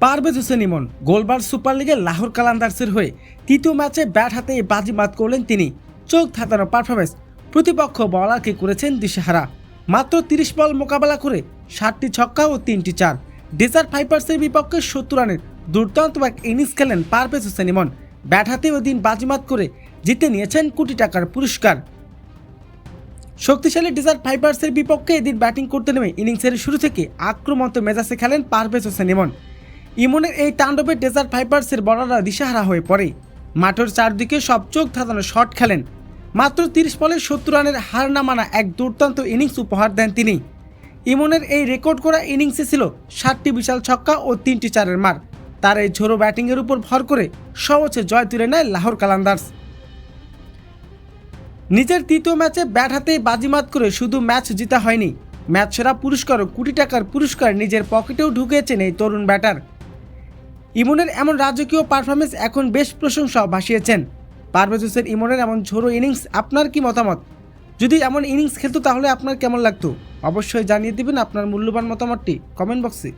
Parvez Hossain Emon গোলবার super লিগে লাহোর কালান্দার্সের হয়ে তৃতীয় ম্যাচে ব্যাট হাতে বাজিমাত করলেন তিনি। চোখ ধাঁধানো পারফরমেন্স, প্রতিপক্ষ বলারকে করেছেন দিশেহারা। মাত্র 30 বল মোকাবেলা করে 7টি ছক্কা ও 3টি চার। ডেজার্ট ভাইপার্সের বিপক্ষে 70 রানের দুর্দান্ত এক ইনিংস খেলেন পারভেজ হোসেন ইমন। ব্যাট হাতে ওই দিন বাজিমাত করে জিতে নিয়েছেন কোটি টাকার পুরস্কার। শক্তিশালী ডেজার্ট ভাইপার্সের বিপক্ষে এদিন ব্যাটিং করতে নেমে ইনিংসের শুরু থেকে আক্রমণাত্মক মেজাজে খেলেন পারভেজ হোসেন ইমন। ইমনের এই তাণ্ডবে ডেজার্ট ভাইপার্সের বলাররা দিশাহারা হয়ে পড়ে। মাঠের চারদিকে সব চোখ ধাঁধানো শট খেলেন। মাত্র 30 বলে 70 রানের হার না মানা এক দুর্দান্ত ইনিংস উপহার দেন তিনি। ইমনের এই রেকর্ড করা ইনিংসে ছিল 7টি বিশাল ছক্কা ও 3টি চারের মার। তার এই ঝোড়ো ব্যাটিংয়ের উপর ভর করে সহজে জয় তুলে নেয় লাহোর কালান্দার্স। নিজের তৃতীয় ম্যাচে ব্যাট হাতেই বাজিমাত করে শুধু ম্যাচ জিতা হয়নি, ম্যাচ সেরা পুরস্কার ও কোটি টাকার পুরস্কার নিজের পকেটেও ঢুকিয়েছেন এই তরুণ ব্যাটার। ইমনের এমন রাজকীয় পারফরমেন্স এখন বেশ প্রশংসাও ভাসিয়েছেন। পারভেজ হোসেন ইমনের এমন ঝোড়ো ইনিংস আপনার কি মতামত? যদি এমন ইনিংস খেলতো তাহলে আপনার কেমন লাগতো? অবশ্যই জানিয়ে দিবেন আপনার মূল্যবান মতামতটি কমেন্ট বক্সে।